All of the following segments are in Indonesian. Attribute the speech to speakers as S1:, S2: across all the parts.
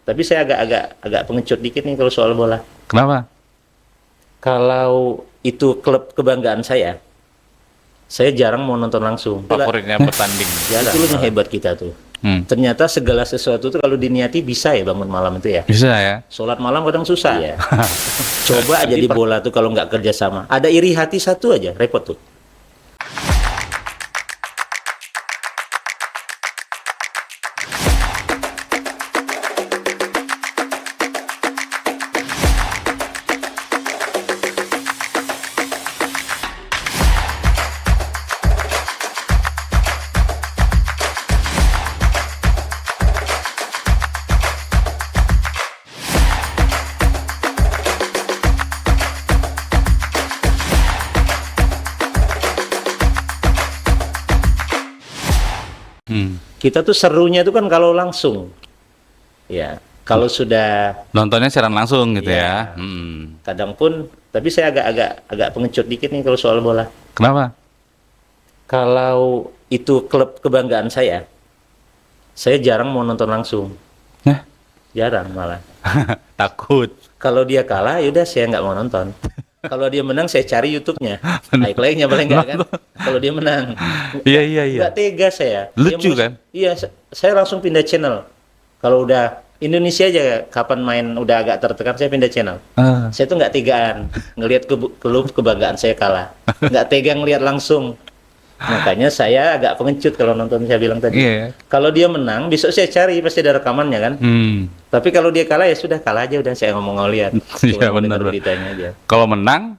S1: Tapi saya agak pengecut dikit nih kalau soal bola.
S2: Kenapa?
S1: Kalau itu klub kebanggaan saya jarang mau nonton langsung.
S2: Favoritnya bertanding.
S1: Ya, itu yang hebat kita tuh. Ternyata segala sesuatu tuh kalau diniati bisa ya bangun malam itu ya.
S2: Bisa ya.
S1: Sholat malam kadang susah ya. Coba aja di bola tuh kalau nggak kerjasama. Ada iri hati satu aja, repot tuh. Kita tuh serunya tuh kan kalau langsung. Ya, kalau sudah
S2: Nontonnya siaran langsung gitu
S1: Iya.
S2: ya.
S1: kadang pun, tapi saya agak pengecut dikit nih kalau soal bola.
S2: Kenapa?
S1: Kalau itu klub kebanggaan saya jarang mau nonton langsung.
S2: Nah,
S1: Jarang malah.
S2: takut.
S1: Kalau dia kalah, yaudah saya nggak mau nonton. Kalau dia menang, saya cari YouTube-nya. Highlight-nya paling nggak kan. Kalau dia menang.
S2: Iya iya iya.
S1: Nggak tega saya.
S2: Lucu kan?
S1: Iya, saya langsung pindah channel. Kalau udah Indonesia aja kapan main udah agak tertekan, saya pindah channel. Saya tuh nggak tegaan ngelihat klub kebanggaan saya kalah. Nggak tega ngelihat langsung. Makanya saya agak pengecut kalau nonton, saya bilang tadi.
S2: Iya.
S1: Kalau dia menang, besok saya cari, pasti ada rekamannya kan. Tapi kalau dia kalah ya sudah, kalah aja udah, saya ngomong ngeliat.
S2: Iya,
S1: Cuma
S2: benar,
S1: dengar
S2: Bang.
S1: beritanya aja.
S2: Kalau menang,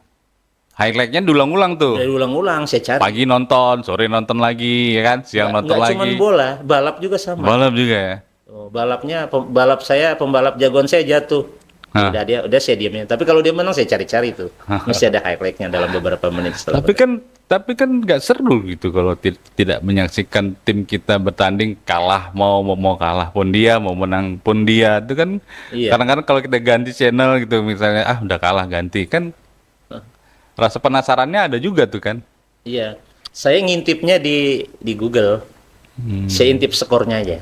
S2: highlight-nya diulang-ulang tuh.
S1: Dari ulang-ulang saya cari.
S2: Pagi nonton, sore nonton lagi, ya kan? Siang nonton
S1: Nggak
S2: lagi.
S1: cuma bola, balap juga sama.
S2: Balap juga ya.
S1: Oh, balapnya, balap saya, pembalap jagoan saya jatuh.
S2: Hah.
S1: Udah saya diamnya. Tapi kalau dia menang saya cari-cari tuh. Mesti ada highlight-nya dalam beberapa menit setelah.
S2: Tapi kan nggak seru gitu kalau tidak menyaksikan tim kita bertanding kalah, mau kalah pun dia, mau menang pun dia. Itu kan
S1: Iya.
S2: kadang-kadang kalau kita ganti channel gitu misalnya, udah kalah ganti kan, rasa penasarannya ada juga tuh kan.
S1: Iya. Saya ngintipnya di Google. Saya intip skornya aja.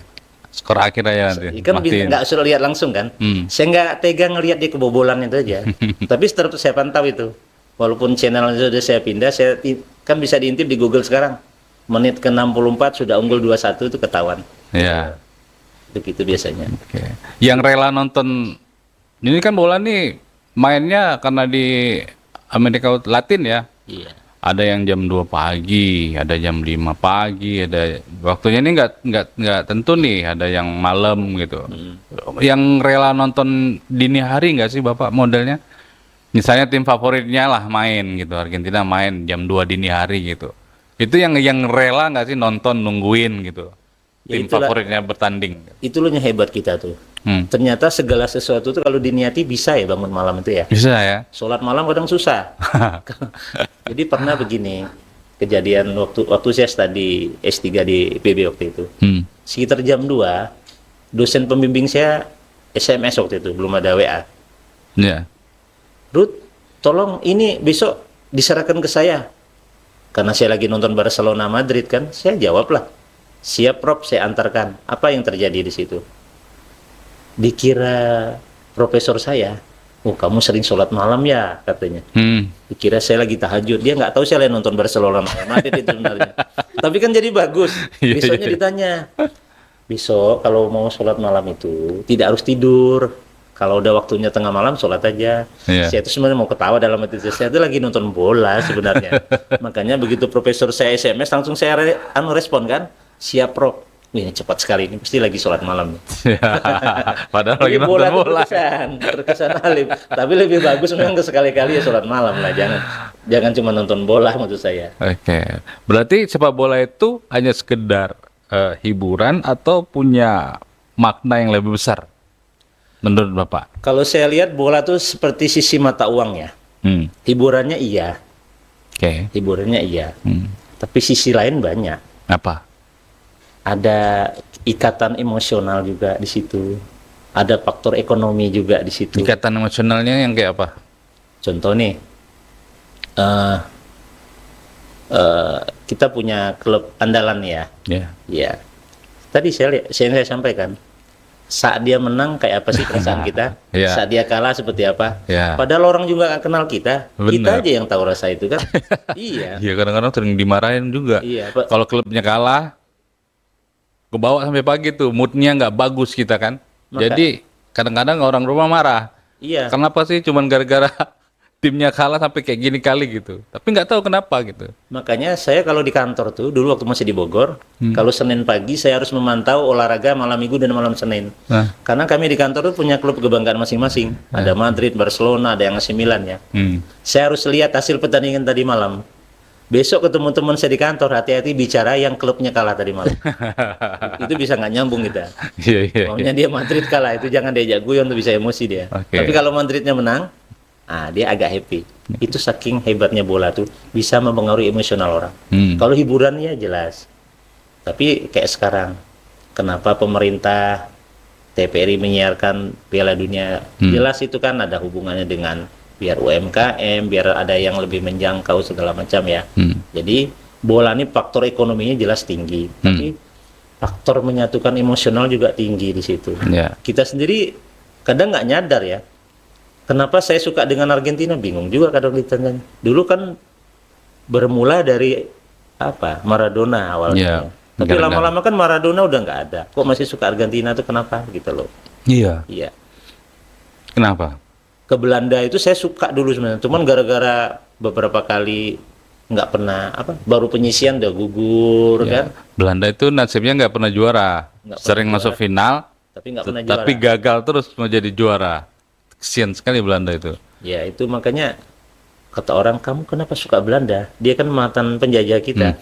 S2: Skor akhir aja nanti.
S1: Kan
S2: mastiin.
S1: nggak sudah lihat langsung kan. Saya nggak tega ngelihat dia kebobolan itu aja. Tapi tetap saya pantau itu. Walaupun channel sudah saya pindah, kan bisa diintip di Google sekarang. Menit ke 64 sudah unggul 2-1 itu ketahuan.
S2: Iya.
S1: Begitu biasanya.
S2: Oke. Yang rela nonton ini kan bola nih mainnya karena di Amerika Latin ya.
S1: Iya.
S2: Ada yang jam 2 pagi, ada jam 5 pagi, ada waktunya ini nggak tentu nih, ada yang malam gitu. Yang rela nonton dini hari nggak sih Bapak modelnya? Misalnya tim favoritnya lah main gitu, Argentina main jam 2 dini hari gitu. Itu yang rela nggak sih nonton nungguin gitu.
S1: Ya
S2: Tim
S1: itulah.
S2: favoritnya bertanding.
S1: Itu loh yang hebat kita tuh. Ternyata segala sesuatu tuh kalau diniati bisa ya bangun malam itu ya.
S2: Bisa ya?
S1: Sholat malam kadang susah. Jadi pernah begini kejadian waktu saya studi S3 di PB waktu itu. Sekitar jam 2, dosen pembimbing saya SMS waktu itu, belum ada WA.
S2: Iya.
S1: Ruth, tolong ini besok diserahkan ke saya. Karena saya lagi nonton Barcelona Madrid kan, saya jawablah. Siap Prof, saya antarkan. Apa yang terjadi di situ? Dikira profesor saya, oh kamu sering sholat malam ya katanya. Dikira saya lagi tahajud. Dia nggak tahu saya lagi nonton Barcelona Madrid itu sebenarnya. Tapi kan jadi bagus. Besoknya ditanya, besok kalau mau sholat malam itu tidak harus tidur. Kalau udah waktunya tengah malam sholat aja. Saya itu sebenarnya mau ketawa dalam hati saya itu lagi nonton bola sebenarnya. Makanya begitu profesor saya SMS langsung saya respon kan, siap Prof. Wih, cepat sekali ini pasti lagi sholat malam.
S2: Padahal lagi
S1: Jadi
S2: nonton bola.
S1: terkesan alim. Tapi lebih bagus memang sekali-kali ya sholat malam lah. Jangan cuma nonton bola maksud saya.
S2: Oke. Berarti sepak bola itu hanya sekedar hiburan atau punya makna yang lebih besar menurut Bapak?
S1: Kalau saya lihat bola tuh seperti sisi mata uang ya. Hiburannya iya.
S2: Oke.
S1: Hiburannya iya. Tapi sisi lain banyak.
S2: Apa?
S1: Ada ikatan emosional juga di situ. Ada faktor ekonomi juga di situ.
S2: Ikatan emosionalnya yang kayak apa?
S1: Contoh nih, kita punya klub andalan ya.
S2: Ya.
S1: Ya. Tadi saya sampaikan, saat dia menang kayak apa sih perasaan kita,
S2: Iya.
S1: saat dia kalah seperti apa.
S2: Iya.
S1: Padahal orang juga nggak kenal kita, kita
S2: Bener.
S1: aja yang tahu rasa itu kan. Iya,
S2: Iya, kadang-kadang sering dimarahin juga.
S1: iya, Pak.
S2: Kalau klubnya kalah, kebawa sampai pagi tuh, moodnya nggak bagus kita kan. Jadi kadang-kadang orang rumah marah.
S1: Iya.
S2: Kenapa sih cuman gara-gara timnya kalah sampai kayak gini kali gitu. Tapi nggak tahu kenapa gitu.
S1: Makanya saya kalau di kantor tuh, dulu waktu masih di Bogor, kalau Senin pagi saya harus memantau olahraga malam Minggu dan malam Senin.
S2: Nah,
S1: Karena kami di kantor tuh punya klub kebanggaan masing-masing. Ada Madrid, Barcelona, ada yang AC Milan ya. Saya harus lihat hasil pertandingan tadi malam. Besok ketemu teman saya di kantor, hati-hati bicara yang klubnya kalah tadi malam. Itu bisa nggak nyambung kita.
S2: iya iya.
S1: Maunya dia Madrid kalah, itu jangan diajak guyon tuh bisa emosi dia.
S2: Oke.
S1: Tapi kalau Madridnya menang, dia agak happy. Itu saking hebatnya bola tuh, bisa mempengaruhi emosional orang. Kalau hiburan ya jelas. Tapi kayak sekarang, kenapa pemerintah TPRI menyiarkan Piala Dunia? Jelas itu kan ada hubungannya dengan biar UMKM, biar ada yang lebih menjangkau segala macam ya. Jadi bola ini faktor ekonominya jelas tinggi, tapi faktor menyatukan emosional juga tinggi di situ.
S2: Iya.
S1: Kita sendiri kadang nggak nyadar ya. Kenapa saya suka dengan Argentina? Bingung juga kadang ditanya. Dulu kan bermula dari apa? Maradona awalnya.
S2: Iya.
S1: Tapi lama-lama kan Maradona udah nggak ada. Kok masih suka Argentina tuh kenapa gitu loh?
S2: Iya.
S1: Iya.
S2: Kenapa?
S1: Ke Belanda itu saya suka dulu sebenarnya. Cuman gara-gara beberapa kali nggak pernah apa? Baru penyisian udah gugur kan?
S2: Belanda itu nasibnya nggak pernah juara.
S1: Nggak pernah
S2: Sering
S1: juara.
S2: masuk final,
S1: Tapi nggak pernah juara.
S2: tapi gagal terus mau jadi juara. Kesian sekali Belanda itu.
S1: Ya itu makanya kata orang, kamu kenapa suka Belanda? Dia kan mantan penjajah kita.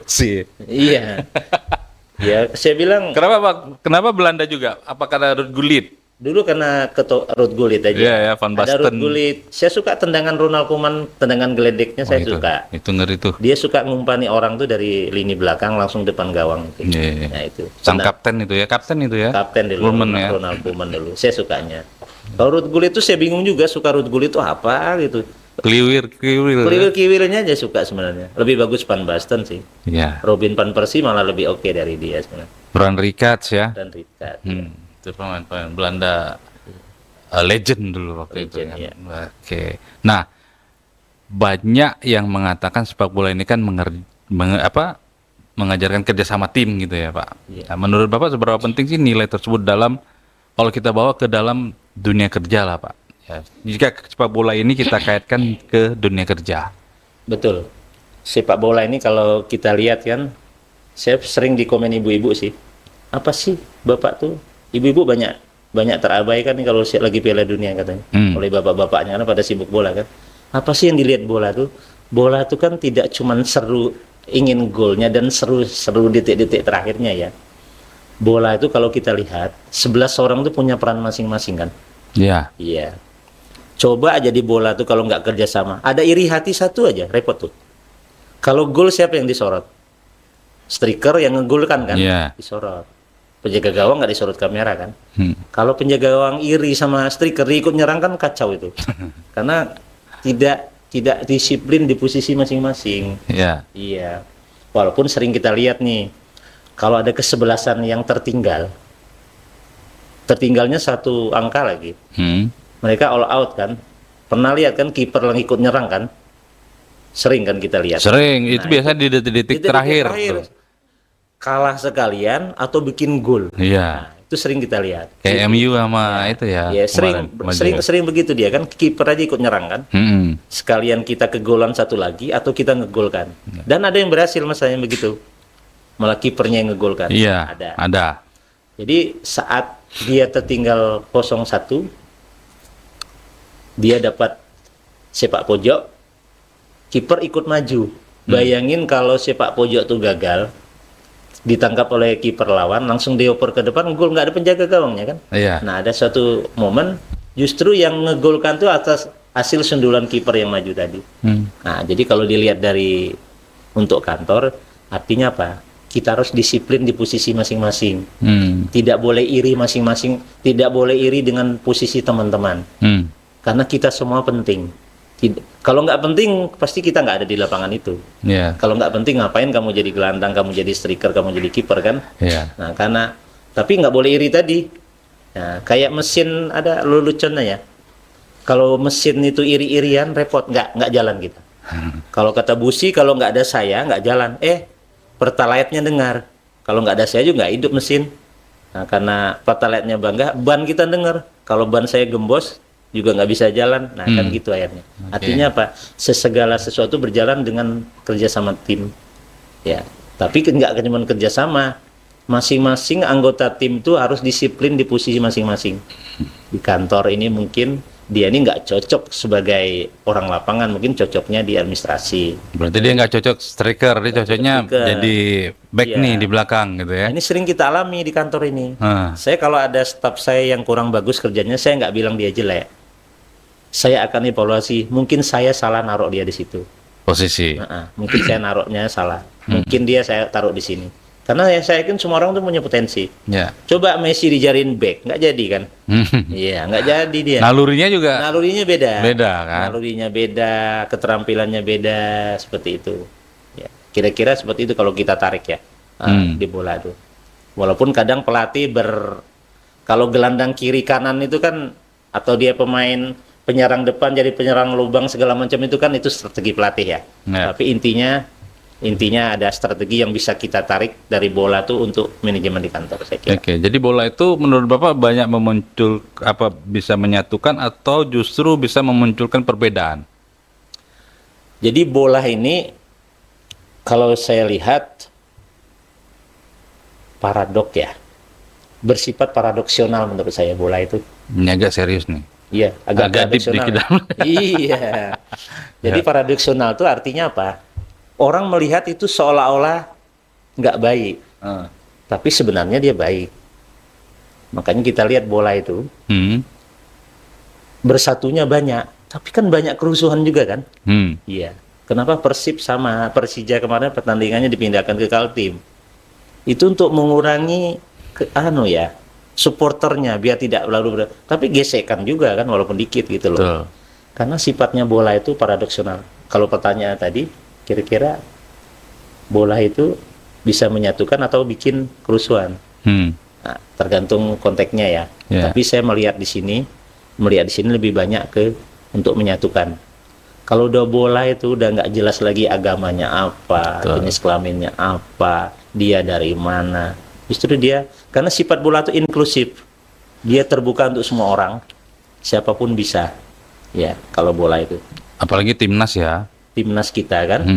S2: sih.
S1: Iya. Ya, saya bilang
S2: Kenapa Pak? Kenapa Belanda juga? Apa karena Ruud Gullit?
S1: dulu karena Ruud Gullit aja.
S2: Iya ya, Van
S1: Ada Ruud
S2: Basten.
S1: Gullit. Saya suka tendangan Ronald Koeman, tendangan geledeknya saya
S2: itu,
S1: suka.
S2: Itu ngeri tuh.
S1: Dia suka ngumpani orang tuh dari lini belakang langsung depan gawang. Gitu.
S2: Iya, iya.
S1: Nah itu.
S2: Sang kapten itu ya, kapten itu ya.
S1: Kapten dulu,
S2: Koeman ya.
S1: Ronald Koeman dulu. Saya sukanya. Kalau Ruud Gullit itu saya bingung juga suka Ruud Gullit itu apa gitu.
S2: Kliwir.
S1: Kiwil-kiwilnya aja suka sebenarnya. Lebih bagus Van Basten sih.
S2: Ya.
S1: Robin van Persie malah lebih oke dari dia sebenarnya.
S2: Brian Rickard ya.
S1: Dan Richard.
S2: Itu pemain-pemain Belanda legend dulu waktu itu.
S1: Legend,
S2: Ya.
S1: ya.
S2: Oke. Nah, banyak yang mengatakan sepak bola ini kan mengajarkan kerjasama tim gitu ya Pak.
S1: Iya.
S2: Nah, menurut Bapak seberapa penting sih nilai tersebut dalam kalau kita bawa ke dalam dunia kerja lah Pak? Ya, jika sepak bola ini kita kaitkan ke dunia kerja.
S1: Betul. Sepak bola ini kalau kita lihat kan, saya sering di komen ibu-ibu sih. Apa sih Bapak tuh? Ibu-ibu banyak terabaikan nih kalau lagi Piala Dunia katanya. Oleh bapak-bapaknya karena pada sibuk bola kan. Apa sih yang dilihat bola tuh? Bola tuh kan tidak cuman seru ingin golnya dan seru detik-detik terakhirnya ya. Bola itu kalau kita lihat 11 orang tuh punya peran masing-masing kan.
S2: Ya.
S1: Iya. Coba aja di bola tuh kalau nggak kerjasama, ada iri hati satu aja, repot tuh. Kalau gol siapa yang disorot? Striker yang ngegolkan kan,
S2: Iya.
S1: disorot. Penjaga gawang nggak disorot kamera kan. Kalau penjaga gawang iri sama striker ikut nyerang kan kacau itu, karena tidak disiplin di posisi masing-masing.
S2: Ya.
S1: Iya. Walaupun sering kita lihat nih, kalau ada kesebelasan yang tertinggalnya satu angka lagi. Mereka all out kan. Pernah lihat kan kiper yang ikut nyerang kan? Sering kan kita lihat.
S2: Sering, itu
S1: Nah,
S2: biasanya di detik-detik terakhir. Tuh.
S1: Kalah sekalian atau bikin gol.
S2: Iya.
S1: Nah, itu sering kita lihat.
S2: Kayak MU sama itu ya.
S1: Ya, sering begitu dia kan, kiper aja ikut nyerang kan. Sekalian kita kegolan satu lagi atau kita ngegolkan. Dan ada yang berhasil masanya begitu. Malah kipernya yang ngegolkan.
S2: Iya, ada.
S1: Jadi saat dia tertinggal 0-1, dia dapat sepak pojok, kiper ikut maju. Bayangin kalau sepak pojok itu gagal, ditangkap oleh kiper lawan, langsung dioper ke depan, gol, nggak ada penjaga gawangnya kan.
S2: Iya.
S1: Nah ada suatu momen justru yang ngegolkan tuh atas hasil sundulan kiper yang maju tadi. Nah jadi kalau dilihat dari untuk kantor, artinya apa? Kita harus disiplin di posisi masing-masing. Tidak boleh iri masing-masing, tidak boleh iri dengan posisi teman-teman. Karena kita semua penting. Kalau nggak penting, pasti kita nggak ada di lapangan itu.
S2: Iya.
S1: Kalau nggak penting, ngapain kamu jadi gelandang, kamu jadi striker, kamu jadi kiper kan?
S2: Iya.
S1: Nah, karena Tapi nggak boleh iri tadi. Nah, kayak mesin ada leluconnya ya. Kalau mesin itu iri-irian repot, nggak jalan kita. Kalau kata busi, kalau nggak ada saya nggak jalan. Pertalite-nya dengar. Kalau nggak ada saya juga nggak hidup mesin. Nah, karena Pertalite-nya bangga, ban kita dengar. Kalau ban saya gembos juga nggak bisa jalan. Nah, kan gitu akhirnya. Artinya apa? Segala sesuatu berjalan dengan kerjasama tim. Ya, tapi nggak cuma kerjasama. Masing-masing anggota tim itu harus disiplin di posisi masing-masing. Di kantor ini mungkin dia ini nggak cocok sebagai orang lapangan, mungkin cocoknya di administrasi.
S2: Berarti dia nggak cocok striker, dia cocoknya
S1: striker.
S2: jadi back
S1: Iya.
S2: nih di belakang gitu ya.
S1: Nah, ini sering kita alami di kantor ini.
S2: Ah.
S1: Saya kalau ada staf saya yang kurang bagus kerjanya, saya nggak bilang dia jelek. Saya akan evaluasi. Mungkin saya salah naruh dia di situ.
S2: Posisi.
S1: Mungkin saya naruhnya salah. Mungkin dia saya taruh di sini. Karena ya saya yakin semua orang tuh punya potensi.
S2: Ya.
S1: Coba Messi dijadiin back, nggak jadi kan? Iya, nggak jadi dia.
S2: Nalurinya juga
S1: Nalurinya beda.
S2: beda kan.
S1: Nalurinya beda, keterampilannya beda, seperti itu. Ya, kira-kira seperti itu kalau kita tarik ya di bola itu. Walaupun kadang pelatih kalau gelandang kiri kanan itu kan, atau dia pemain penyerang depan jadi penyerang lubang segala macam itu kan itu strategi pelatih ya.
S2: Ya.
S1: Tapi intinya ada strategi yang bisa kita tarik dari bola tuh untuk manajemen di kantor saya kira.
S2: Oke, jadi bola itu menurut Bapak banyak bisa menyatukan atau justru bisa memunculkan perbedaan?
S1: Jadi bola ini kalau saya lihat paradok ya, bersifat paradoksional menurut saya bola itu.
S2: Ini agak serius nih.
S1: Iya, agak
S2: deep
S1: paradoksional.
S2: dikit.
S1: Iya. Jadi paradoksional itu artinya apa? Orang melihat itu seolah-olah nggak baik, tapi sebenarnya dia baik. Makanya kita lihat bola itu bersatunya banyak, tapi kan banyak kerusuhan juga kan? Iya. Kenapa Persib sama Persija kemarin pertandingannya dipindahkan ke Kaltim? Itu untuk mengurangi supporternya biar tidak tapi gesekan juga kan walaupun dikit gitu loh.
S2: Betul.
S1: Karena sifatnya bola itu paradoksional. Kalau pertanyaan tadi, kira-kira bola itu bisa menyatukan atau bikin kerusuhan? Nah, tergantung konteksnya ya.
S2: Yeah.
S1: Tapi saya melihat di sini lebih banyak untuk menyatukan. Kalau udah bola itu udah nggak jelas lagi agamanya apa, jenis kelaminnya apa, dia dari mana. Justru dia, karena sifat bola itu inklusif, dia terbuka untuk semua orang, siapapun bisa. Ya, kalau bola itu.
S2: Apalagi timnas ya.
S1: Timnas kita kan.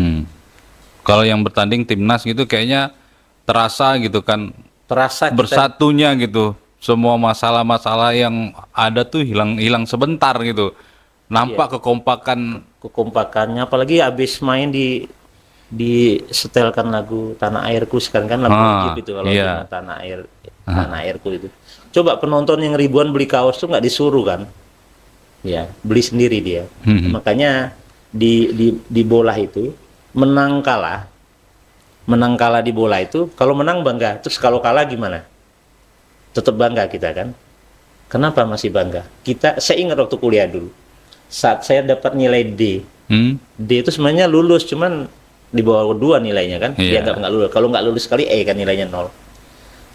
S2: Kalau yang bertanding timnas gitu kayaknya terasa gitu kan.
S1: Terasa
S2: bersatunya gitu. Semua masalah-masalah yang ada tuh hilang sebentar gitu. Nampak
S1: kekompakannya, apalagi habis main disetelkan lagu Tanah Airku, sekarang kan lagu wajib itu kalau Tanah Airku itu. Coba penonton yang ribuan beli kaos tuh nggak disuruh kan? Ya, beli sendiri dia. Makanya di bola itu menang kalah di bola itu, kalau menang bangga, terus kalau kalah gimana? Tetap bangga kita kan? Kenapa masih bangga? Saya ingat waktu kuliah dulu, saat saya dapat nilai D, D itu sebenarnya lulus, cuman di bawah 2 nilainya kan, dia nggak lulus. Kalau nggak lulus sekali kan nilainya 0.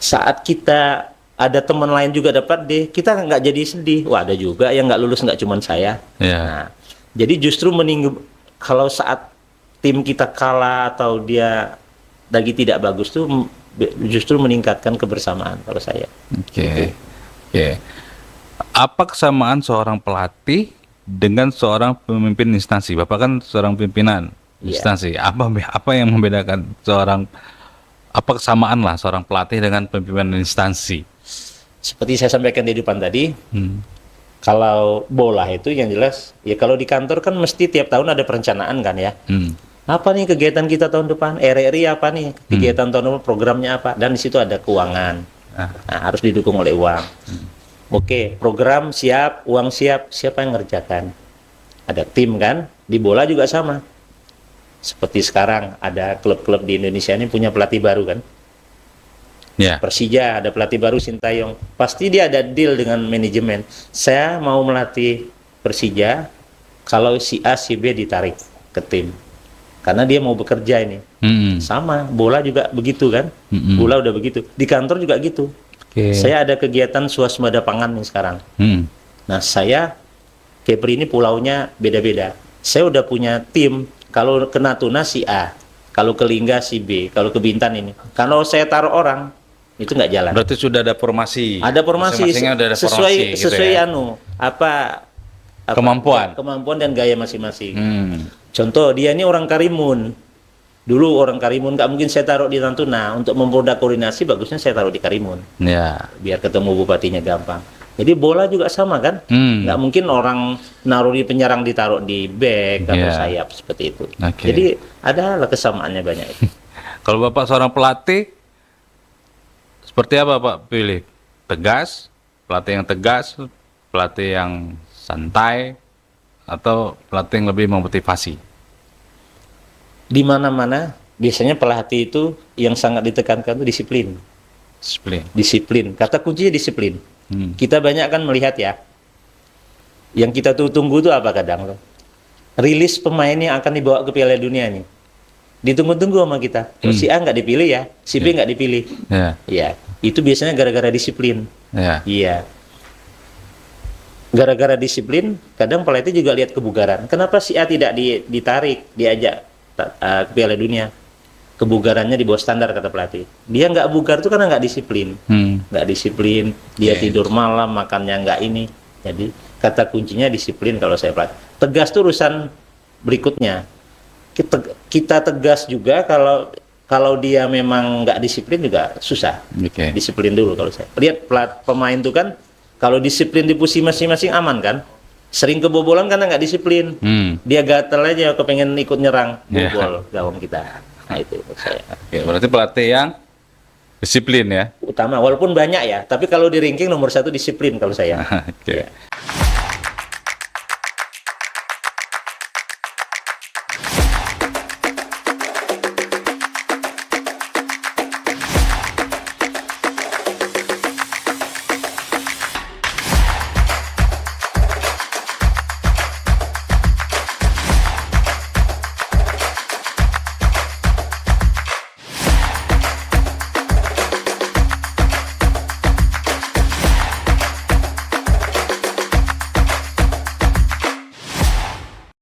S1: Saat kita ada teman lain juga dapat D, kita nggak jadi sedih. Wah, ada juga yang nggak lulus, nggak cuma saya. Nah, jadi justru kalau saat tim kita kalah atau dia lagi tidak bagus tuh justru meningkatkan kebersamaan kalau saya.
S2: Oke. Apa kesamaan seorang pelatih dengan seorang pemimpin instansi? Bapak kan seorang pimpinan instansi. Apa yang membedakan apa kesamaan lah seorang pelatih dengan pimpinan instansi?
S1: Seperti saya sampaikan di depan tadi, kalau bola itu yang jelas, ya kalau di kantor kan mesti tiap tahun ada perencanaan kan ya. Apa nih kegiatan kita tahun depan? RRI apa nih? Kegiatan tahun depan, programnya apa? Dan di situ ada keuangan. Nah, harus didukung oleh uang. Oke, program siap, uang siap, siapa yang ngerjakan? Ada tim kan? Di bola juga sama. Seperti sekarang ada klub-klub di Indonesia ini punya pelatih baru kan? Persija ada pelatih baru Sintayong. Pasti dia ada deal dengan manajemen. Saya mau melatih Persija kalau si A, si B ditarik ke tim. Karena dia mau bekerja ini. Sama, bola juga begitu kan? Bola udah begitu. Di kantor juga gitu.
S2: Oke.
S1: Saya ada kegiatan swasembada pangan nih sekarang. Nah, saya Kepri ini pulaunya beda-beda. Saya udah punya tim. Kalau ke Natuna si A, kalau ke Lingga si B, kalau ke Bintan ini. Kalau saya taruh orang, itu nggak jalan.
S2: Berarti sudah ada formasi.
S1: Ada formasi,
S2: Masing-masingnya udah ada
S1: sesuai
S2: formasi, gitu
S1: sesuai
S2: ya?
S1: kemampuan dan gaya masing-masing.
S2: Hmm.
S1: Contoh, dia ini orang Karimun. Dulu orang Karimun, nggak mungkin saya taruh di Natuna. Untuk mempermudah koordinasi, bagusnya saya taruh di Karimun.
S2: Ya.
S1: Biar ketemu bupatinya gampang. Jadi bola juga sama kan? Nggak mungkin orang naruh di penyerang ditaruh di back atau
S2: Yeah.
S1: sayap seperti itu.
S2: Oke.
S1: Jadi ada lah kesamaannya banyak.
S2: Kalau Bapak seorang pelatih, seperti apa Pak pilih? Tegas, pelatih yang tegas, pelatih yang santai, atau pelatih yang lebih memotivasi?
S1: Di mana-mana biasanya pelatih itu yang sangat ditekankan itu disiplin.
S2: Disiplin.
S1: Disiplin. Kata kuncinya disiplin. Kita banyak kan melihat ya. Yang kita tunggu itu apa kadang? Rilis pemain yang akan dibawa ke Piala Dunia nih. Ditunggu-tunggu sama kita. Kalau si A nggak dipilih ya, si B nggak dipilih.
S2: Ya.
S1: Ya, itu biasanya gara-gara disiplin.
S2: Ya.
S1: Iya. Gara-gara disiplin, kadang pelatih juga lihat kebugaran. Kenapa si A tidak ditarik, diajak ke Piala Dunia? Kebugarannya di bawah standar kata pelatih. Dia nggak bugar itu karena nggak disiplin. Nggak disiplin, dia tidur malam, makannya nggak ini. Jadi kata kuncinya disiplin kalau saya pelatih. Tegas itu urusan berikutnya. Kita tegas juga kalau dia memang nggak disiplin juga susah.
S2: Oke.
S1: Disiplin dulu kalau saya. Lihat pemain itu kan kalau disiplin di posisi masing-masing aman kan. Sering kebobolan karena nggak disiplin. Dia gatel aja kepengen ikut nyerang, bobol gawang kita. Nah itu menurut saya.
S2: Oke, berarti pelatih yang disiplin ya.
S1: Utama, walaupun banyak ya. Tapi kalau di ranking nomor 1 disiplin kalau saya.
S2: Oke.
S1: Ya.